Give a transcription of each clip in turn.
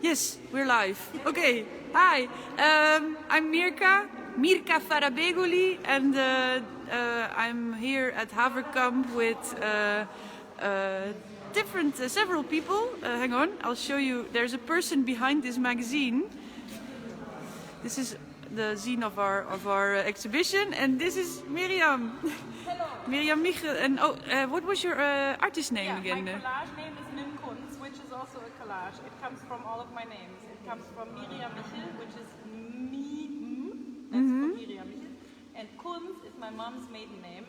Yes, we're live. Okay, hi. I'm Mirka Farabegoli, and I'm here at Hawerkamp with several people. Hang on, I'll show you. There's a person behind this magazine. This is the zine of our exhibition, and this is Miriam. Hello. Miriam Michel. And what was your artist name again? My collage name is kunst, which is also a collage. It comes from all of my names. It comes from Miriam Michel, which is that's for Miriam Michel. And kunst is my mom's maiden name.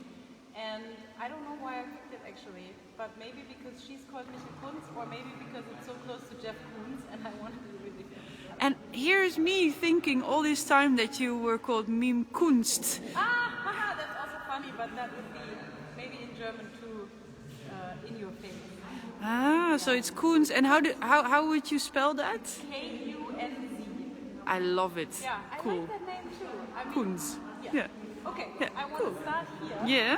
And I don't know why I picked it actually, but maybe because she's called Michel Kunst, or maybe because it's so close to Jeff Koons, and I wanted to really fit. And here's me thinking all this time that you were called Mim Kunst. That's also funny, but that would be maybe in German too, in your face. So it's Kunst. And how would you spell that? K-U-N-Z. I love it. Yeah, I cool. like that name too. I mean, Kunst. Yeah. Okay, Yeah, I want to start here. Yeah.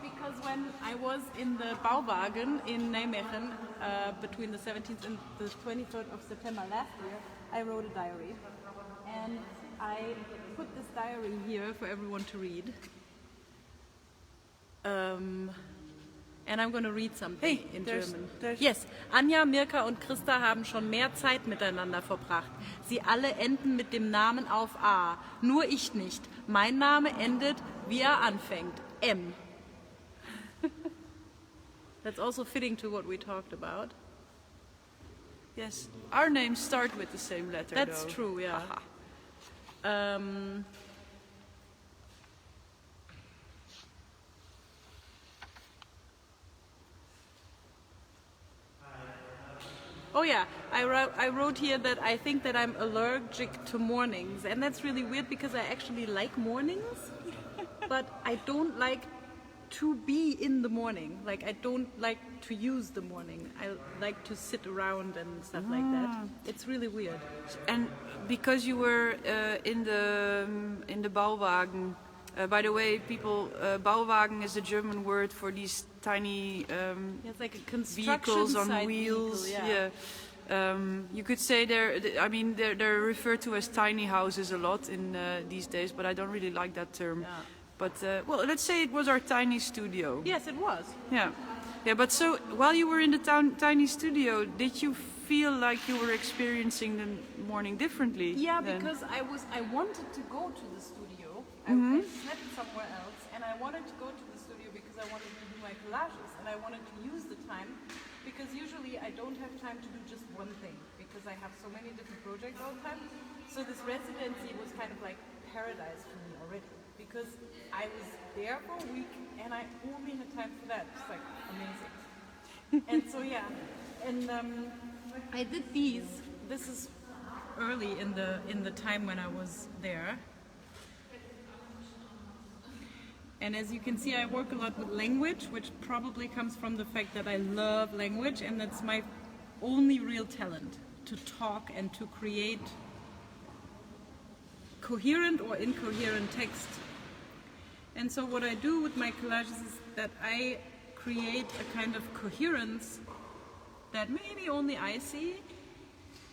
Because when I was in the Bauwagen in Nijmegen between the 17th and the 23rd of September last year, I wrote a diary. And I put this diary here for everyone to read. And I'm going to read something in German. Yes, Anja, Mirka und Krista haben schon mehr Zeit miteinander verbracht. Sie alle enden mit dem Namen auf A. Nur ich nicht. Mein Name endet, wie er anfängt. M. That's also fitting to what we talked about. Yes. Our names start with the same letter. That's though. true, yeah. Oh yeah, I wrote here that I think that I'm allergic to mornings, and that's really weird because I actually like mornings, but I don't like to be in the morning. Like, I don't like to use the morning. I like to sit around and stuff like that. It's really weird. And because you were in the Bauwagen, by the way, people, Bauwagen is a German word for these tiny It's like a construction vehicles on site wheels. vehicle, yeah. You could say they're referred to as tiny houses a lot in these days, but I don't really like that term. Yeah. But well, let's say it was our tiny studio. Yes, it was. Yeah. But so while you were in the tiny studio, did you feel like you were experiencing the morning differently? Yeah, then? because I wanted to go to the studio. I slept somewhere else, and I wanted to go to the studio because I wanted to do my collages, and I wanted to use the time, because usually I don't have time to do just one thing, because I have so many different projects all the time. So this residency was kind of like paradise for me already, because I was there for a week, and I only had time for that. It's like amazing. And so yeah, and I did these. This is early in the time when I was there. And as you can see, I work a lot with language, which probably comes from the fact that I love language, and that's my only real talent, to talk and to create coherent or incoherent text. And so what I do with my collages is that I create a kind of coherence that maybe only I see,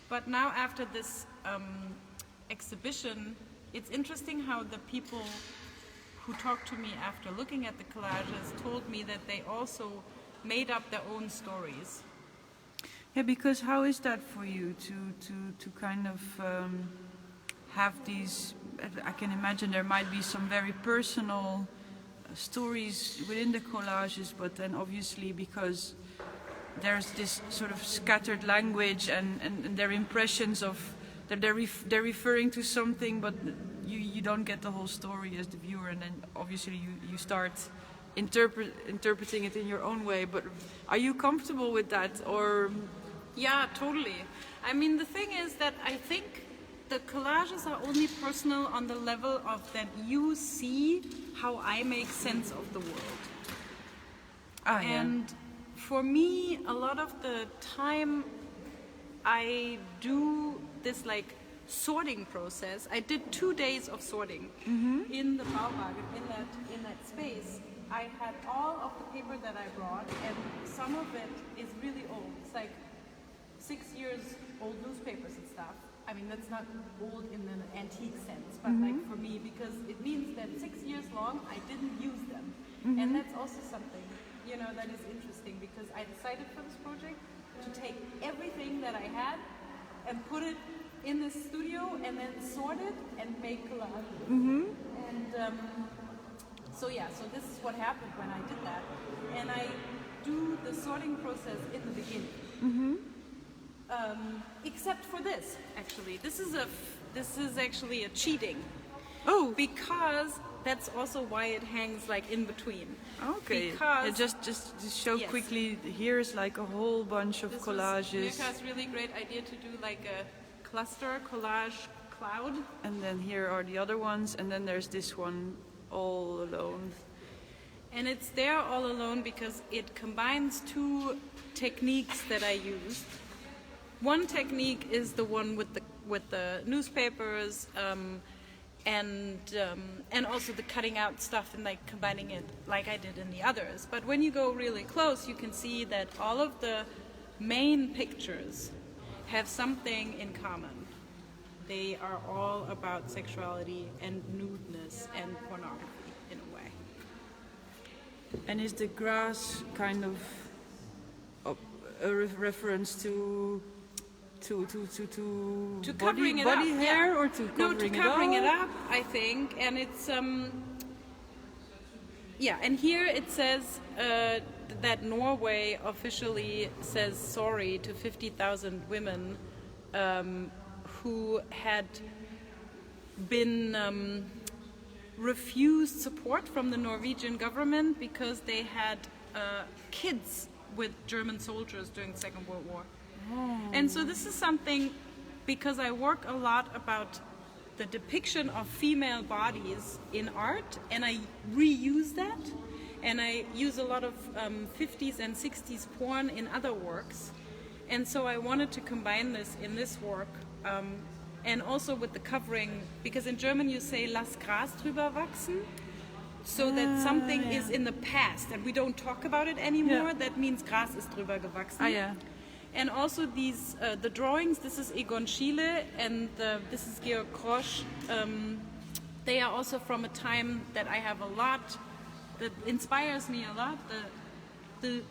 but now after this exhibition, it's interesting how the people who talked to me after looking at the collages told me that they also made up their own stories. Yeah, because how is that for you to kind of have these? I can imagine there might be some very personal stories within the collages, but then obviously because there's this sort of scattered language and their impressions of that they're referring to something, but you don't get the whole story as the viewer, and then obviously you start interpreting it in your own way. But are you comfortable with that, or? Yeah, totally. I mean, the thing is that I think the collages are only personal on the level of that you see how I make sense of the world. And for me, a lot of the time I do this like sorting process. I did 2 days of sorting in the Bauwagen, in that space. I had all of the paper that I brought, and some of it is really old. It's like 6 years old newspapers and stuff. I mean, that's not old in an antique sense, but like for me, because it means that 6 years long I didn't use them. And that's also something, you know, that is interesting, because I decided for this project to take everything that I had and put it in this studio and then sort it and make collages. And so yeah, so this is what happened when I did that. And I do the sorting process in the beginning. Except for this, actually. This is actually a cheating. Oh, Because that's also why it hangs like in between. okay. Because Just to show Yes. quickly, here's like a whole bunch of this collages. was Mirka's really great idea to do like a cluster collage cloud. And then here are the other ones, and then there's this one all alone. And it's there all alone because it combines two techniques that I used. One technique is the one with the newspapers, and also the cutting out stuff and like combining it like I did in the others. But when you go really close, you can see that all of the main pictures have something in common. They are all about sexuality and nudeness and pornography in a way. And is the grass kind of a reference to covering it body up, hair, yeah. or to covering, No, to covering it up? up, I think. And it's yeah, and here it says that Norway officially says sorry to 50,000 women who had been refused support from the Norwegian government because they had kids with German soldiers during the Second World War. And so this is something, because I work a lot about the depiction of female bodies in art, and I reuse that, and I use a lot of 50s and 60s porn in other works. And so I wanted to combine this in this work, and also with the covering, because in German you say "Lass Gras drüber wachsen," so that something is in the past and we don't talk about it anymore. Yeah. That means Gras ist drüber gewachsen. Ah, yeah. And also these, the drawings, this is Egon Schiele and this is Georg Krosch. They are also from a time that I have a lot, that inspires me a lot, the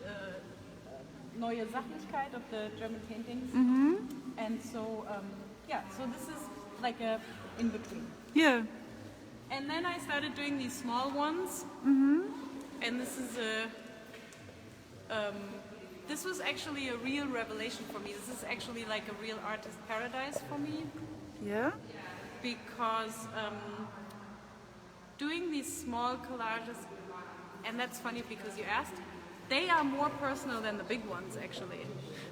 neue Sachlichkeit of the German paintings. And so, yeah, so this is like a in-between. Yeah. And then I started doing these small ones. And this is this was actually a real revelation for me. This is actually like a real artist paradise for me, Yeah. because doing these small collages, and that's funny because you asked, they are more personal than the big ones actually.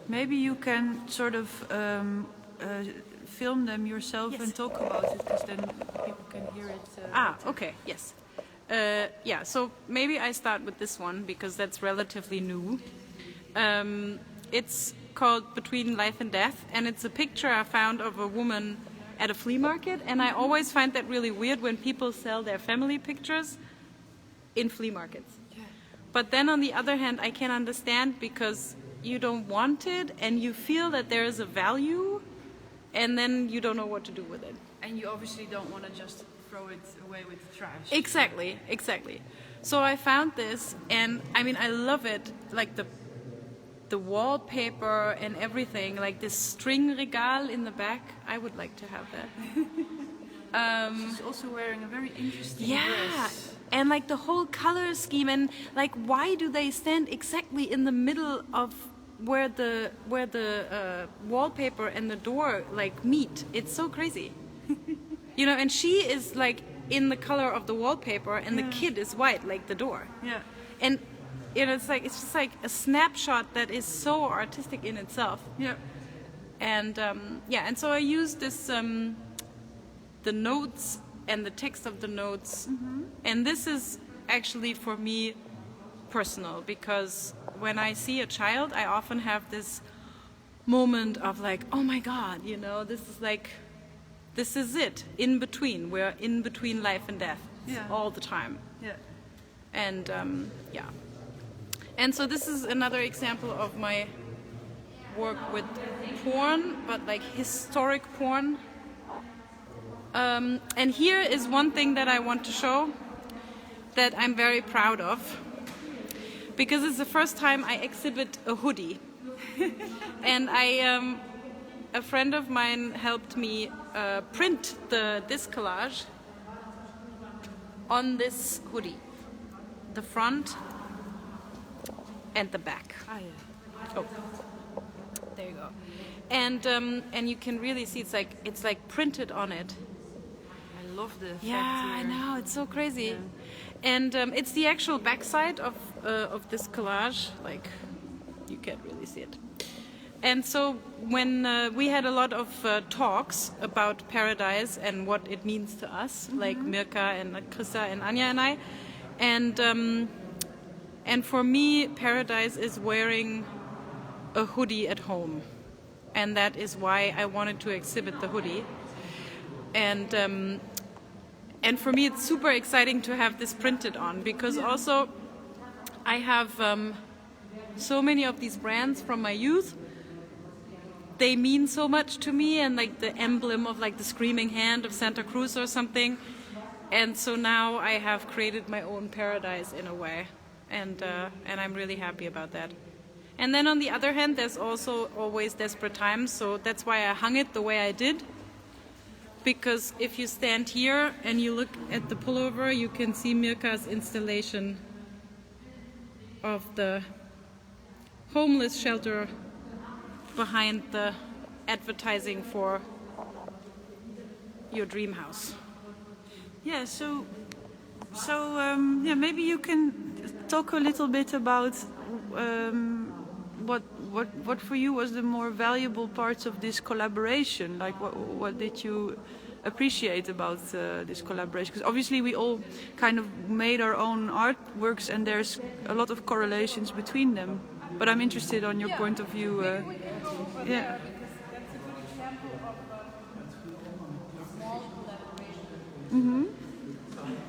Maybe you can sort of film them yourself Yes. and talk about it, because then people can hear it. Okay, yes. Yeah, so maybe I start with this one because that's relatively new. It's called Between Life and Death, and it's a picture I found of a woman at a flea market, and I always find that really weird when people sell their family pictures in flea markets. Yeah. But then on the other hand, I can understand, because you don't want it and you feel that there is a value, and then you don't know what to do with it. And you obviously don't want to just throw it away with the trash. Exactly, exactly. So I found this, and I mean, I love it, like the wallpaper and everything, like this string regal in the back. I would like to have that. She's also wearing a very interesting Yeah, dress. and like the whole color scheme, and like why do they stand exactly in the middle of where the wallpaper and the door like meet? It's so crazy. You know, and she is like in the color of the wallpaper, and the kid is white, like the door. Yeah. And you know, it's just like a snapshot that is so artistic in itself. Yeah. And yeah, and so I used this the notes and the text of the notes, and this is actually for me personal, because when I see a child, I often have this moment of like, oh my God, you know, this is it, in between. We're in between life and death all the time. Yeah. And yeah. And so this is another example of my work with porn, but like historic porn. And here is one thing that I want to show that I'm very proud of, because it's the first time I exhibit a hoodie. And a friend of mine helped me print this collage on this hoodie, the front and the back. Ah, yeah. Oh, there you go. And you can really see it's like printed on it. I love the effect Yeah, I here. know, it's so crazy. Yeah. And it's the actual backside of this collage. Like, you can't really see it. And so when we had a lot of talks about paradise and what it means to us, like Mirka and Krista and Anja and I, and for me, paradise is wearing a hoodie at home, and that is why I wanted to exhibit the hoodie. And for me, it's super exciting to have this printed on, because also I have so many of these brands from my youth. They mean so much to me, and like the emblem of like the screaming hand of Santa Cruz or something. And so now I have created my own paradise in a way, and I'm really happy about that. And then on the other hand, there's also always DesperateTimes, so that's why I hung it the way I did. Because if you stand here and you look at the pullover, you can see Mirka's installation of the homeless shelter behind the advertising for your dream house. Yeah, so yeah, maybe you can talk a little bit about what for you was the more valuable parts of this collaboration. Like, what did you appreciate about this collaboration? Because obviously we all kind of made our own artworks, and there's a lot of correlations between them. But I'm interested on your point of view. Maybe we can go over Yeah. there, because that's a good example of a small collaboration.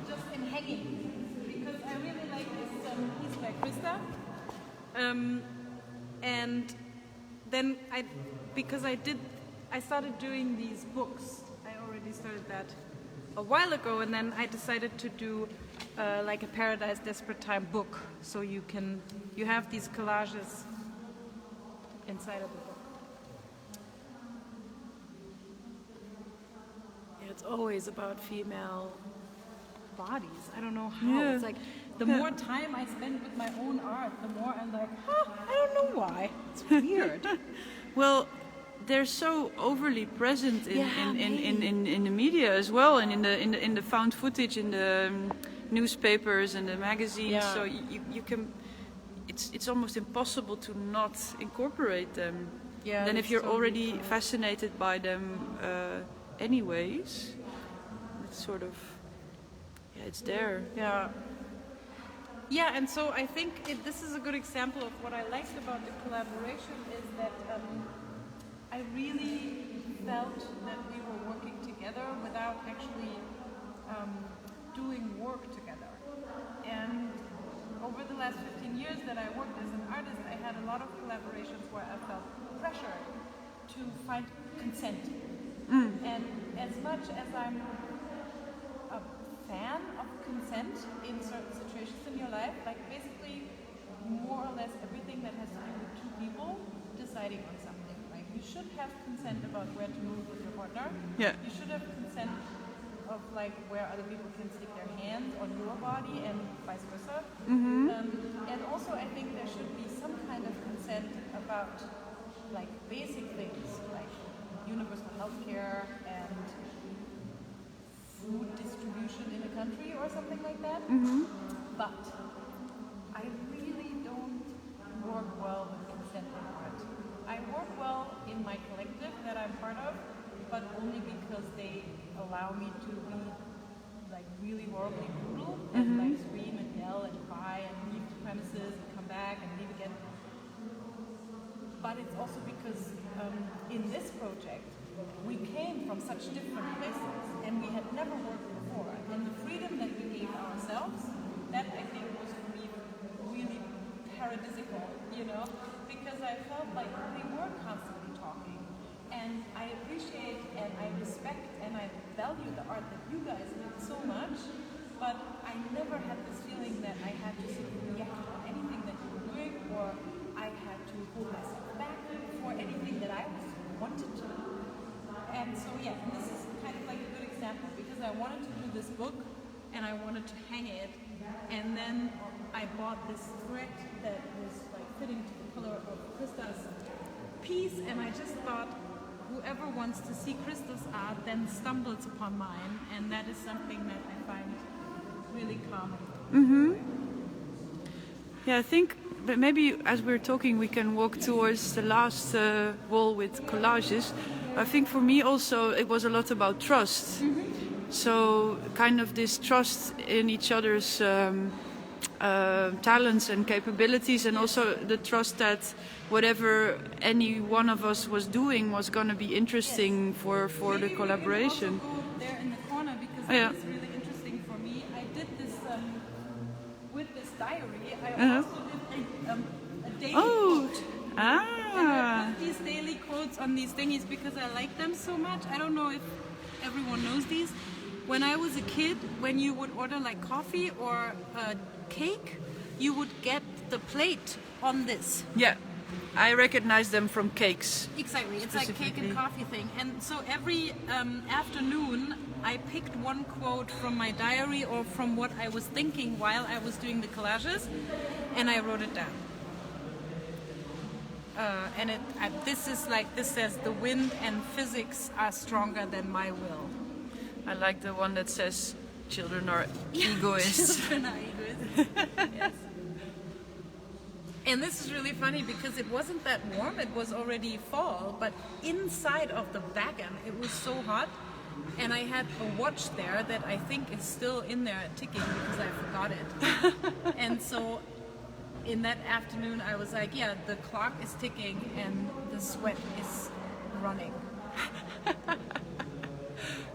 Just in hanging, because I really like this piece by Krista. And then I started doing these books. I already started that a while ago, and then I decided to do like a Paradise Desperate Time book. So you have these collages inside of the book. Yeah, it's always about female bodies. I don't know how. Yeah. It's like the more time I spend with my own art, the more I'm like, I don't know why. It's weird. Well, they're so overly present Yeah, in the media as well, and in the found footage, in the newspapers and the magazines. Yeah. So you can, it's almost impossible to not incorporate them. Yeah, Then if that's you're totally already true. fascinated by them, anyways, it's sort of, yeah, it's there. Yeah. Yeah, and so I think this is a good example of what I liked about the collaboration is that I really felt that we were working together without actually doing work together. And over the last 15 years that I worked as an artist, I had a lot of collaborations where I felt pressure to find consent. And as much as I'm a fan of consent in certain situations in your life, like basically more or less everything that has to do with two people deciding on something. Like, you should have consent about where to move with your partner. Yeah. You should have consent of like where other people can stick their hands on your body and vice versa. And also I think there should be some kind of consent about like basic things like universal healthcare and food distribution in a country or something like that. But I really don't work well with consent in art. I work well in my collective that I'm part of, but only because they allow me to be like really horribly brutal and like scream and yell and cry and leave the premises and come back and leave again. But it's also because in this project we came from such different places and we had never worked before. And the freedom that we gave ourselves, that I think was for me really paradisic people, you know, because I felt like we were constantly talking. And I appreciate and I respect and I value the art that you guys did so much, but I never had this feeling that I had to sort of react on anything that you were doing, or I had to hold myself back for anything that I wanted to do. And so yeah, this is kind of like a good example, because I wanted to do this book and I wanted to hang it, and then I bought this thread that was like fitting to the color of Krista's piece, and I just thought, whoever wants to see Krista's art then stumbles upon mine, and that is something that I find really calming. Mm-hmm. Yeah, I think, but maybe as we're talking we can walk towards the last wall with collages. I think for me also it was a lot about trust. Mm-hmm. So kind of this trust in each other's talents and capabilities, and also the trust that whatever any one of us was doing was going to be interesting for the collaboration. We can also go there in the corner, because that is really interesting for me. I did this with this diary. I also did a daily quote. And I put these daily quotes on these thingies because I like them so much. I don't know if everyone knows these. When I was a kid, when you would order like coffee or cake, you would get the plate on this. Yeah, I recognize them from cakes. Exactly, it's like cake and coffee thing. And so every afternoon I picked one quote from my diary or from what I was thinking while I was doing the collages, and I wrote it down. And this is like, this says, the wind and physics are stronger than my will. I like the one that says children are egoists. Children are egoists. Yes. And this is really funny because it wasn't that warm, it was already fall, but inside of the wagon it was so hot, and I had a watch there that I think is still in there ticking because I forgot it. And so in that afternoon I was like, yeah, the clock is ticking and the sweat is running.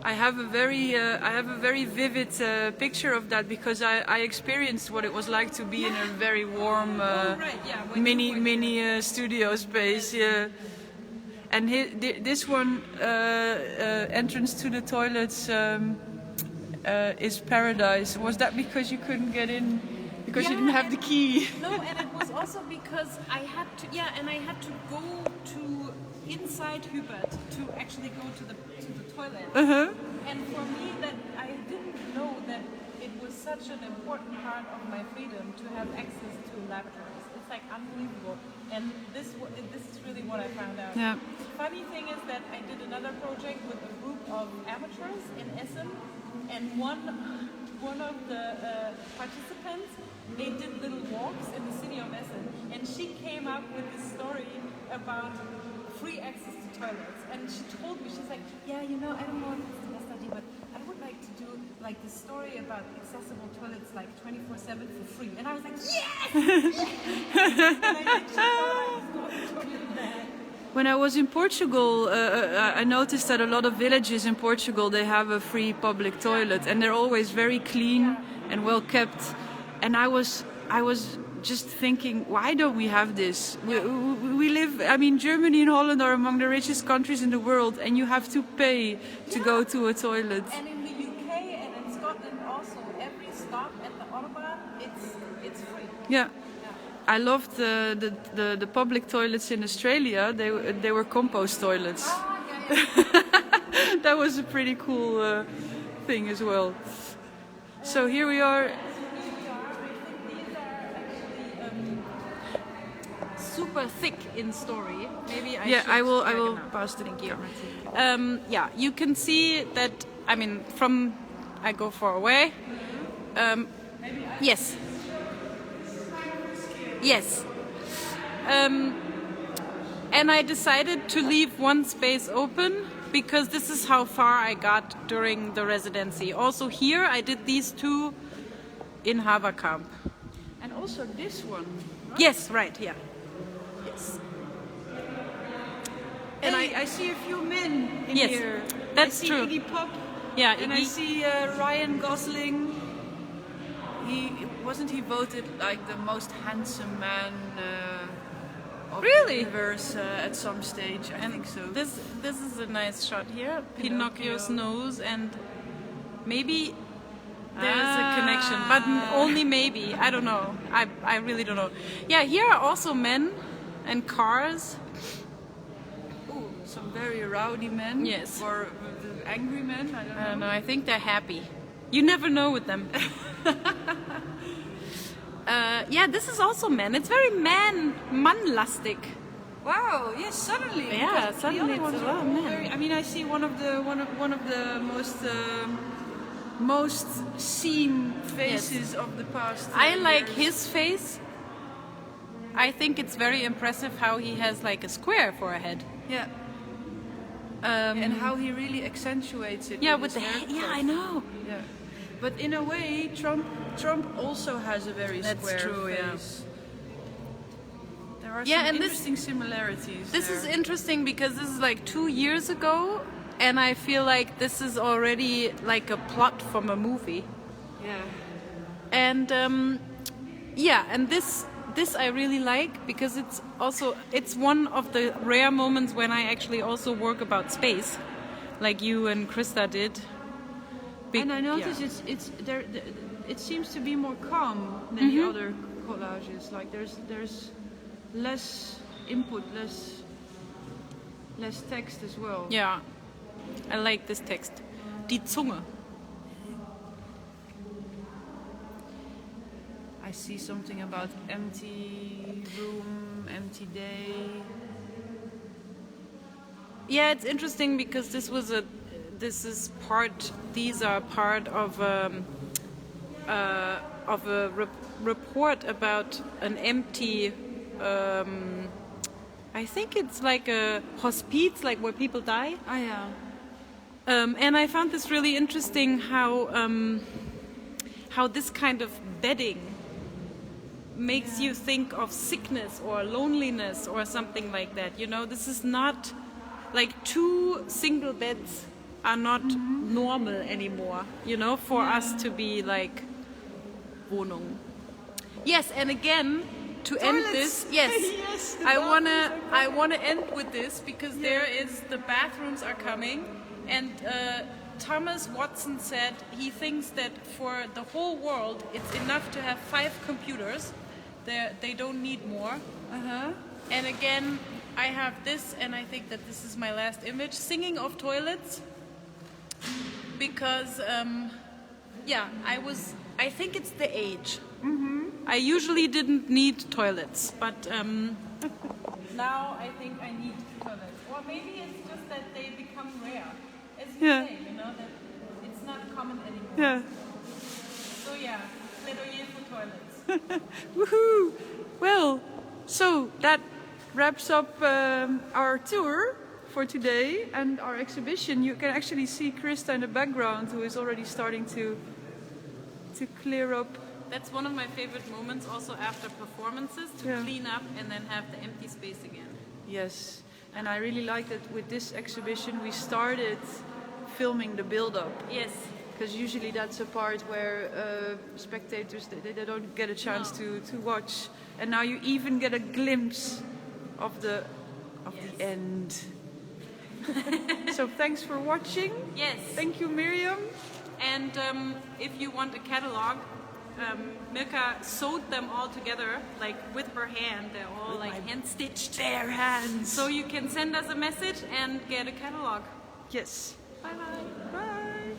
I have a very vivid picture of that, because I experienced what it was like to be in a very warm mini studio space. Yeah. And this one, entrance to the toilets is paradise. Was that because you couldn't get in? Because you didn't have the key? No, and it was also because I had to go to inside Hubert to actually go to the toilet. And for me, that I didn't know that it was such an important part of my freedom to have access to laboratories. It's like unbelievable. And this is really what I found out. Yeah. Funny thing is that I did another project with a group of amateurs in Essen, and one of the participants, they did little walks in the city of Essen, and she came up with this story about free access to toilets. And she told me, she's like, yeah, you know, I don't know if it's the best idea, but I would like to do like this story about accessible toilets like 24/7 for free. And I was like, yes! And I think she thought I was going totally mad. When I was in Portugal, I noticed that a lot of villages in Portugal, they have a free public toilet, and they're always very clean and well kept. And I was just thinking, why don't we have this? We live, I mean, Germany and Holland are among the richest countries in the world, and you have to pay to go to a toilet. And in the UK and in Scotland also, every stop at the Autobahn, it's free. Yeah. I loved the public toilets in Australia. They were compost toilets. That was a pretty cool thing as well. So here we are. Super thick in story. Maybe I will pass the camera. Yeah, you can see that. I mean, I go far away. Yes. Yes. And I decided to leave one space open because this is how far I got during the residency. Also here I did these two in Hawerkamp. And also this one. Right? Yes, right, yeah. Yes. And I see a few men in here. That's I see true. Iggy Pop. Yeah, and I see Ryan Gosling. He voted like the most handsome man of Really? the universe at some stage. I think so. This is a nice shot here. Pinocchio's Pinocchio. nose, and maybe there's a connection, but only maybe. I don't know. I really don't know. Yeah, here are also men and cars. Ooh, some very rowdy men. Yes. Or angry men. I don't know. I think they're happy. You never know with them. Yeah, this is also men. It's very manlastic. Wow! Yes, suddenly. Yeah, because the suddenly other it's ones a are lot of all men. very- I mean, I see one of the most seen faces of the past. I like years. his face. I think it's very impressive how he has like a square forehead. Yeah. And how he really accentuates it. Yeah, with with the his head. haircut. Yeah, I know. Yeah. But in a way, Trump also has a very That's square true, yeah. face. There are Yeah, some and this- interesting similarities. This there. is interesting because this is like 2 years ago, and I feel like this is already like a plot from a movie. Yeah. And yeah, and this I really like because it's one of the rare moments when I actually also work about space, like you and Krista did. And I notice yeah. it's there. It seems to be more calm than the other collages. Like there's less input, less text as well. Yeah, I like this text. Die Zunge. I see something about empty room, empty day. Yeah, it's interesting because these are part of a report about an empty. I think it's like a hospice, like where people die. Ah, yeah. And I found this really interesting how this kind of bedding makes you think of sickness or loneliness or something like that. You know, this is not like 2 single beds are not normal anymore. You know, for us to be like Wohnung. Yes, and again to end this, yes, Yes, the I bathrooms wanna end with this because the bathrooms are coming, and Thomas Watson said he thinks that for the whole world it's enough to have 5 computers. They don't need more. And again, I have this, and I think that this is my last image. Singing of toilets, because yeah, I think it's the age. I usually didn't need toilets, but now I think I need toilets. Or maybe it's just that they become rare, as you say, you know, that it's not common anymore. Yeah. So yeah, plädoyer for toilets. Woohoo! Well, so that wraps up our tour for today and our exhibition. You can actually see Krista in the background, who is already starting to clear up. That's one of my favorite moments also after performances, to clean up and then have the empty space again. Yes, and I really like that with this exhibition we started filming the build-up. Yes. Because usually that's a part where spectators they don't get a chance to watch, and now you even get a glimpse of the end. So thanks for watching. Yes. Thank you, Miriam. And if you want a catalog, Mirka sewed them all together, like with her hand. They're all like hand stitched. Bare hands. So you can send us a message and get a catalog. Yes. Bye bye. Bye.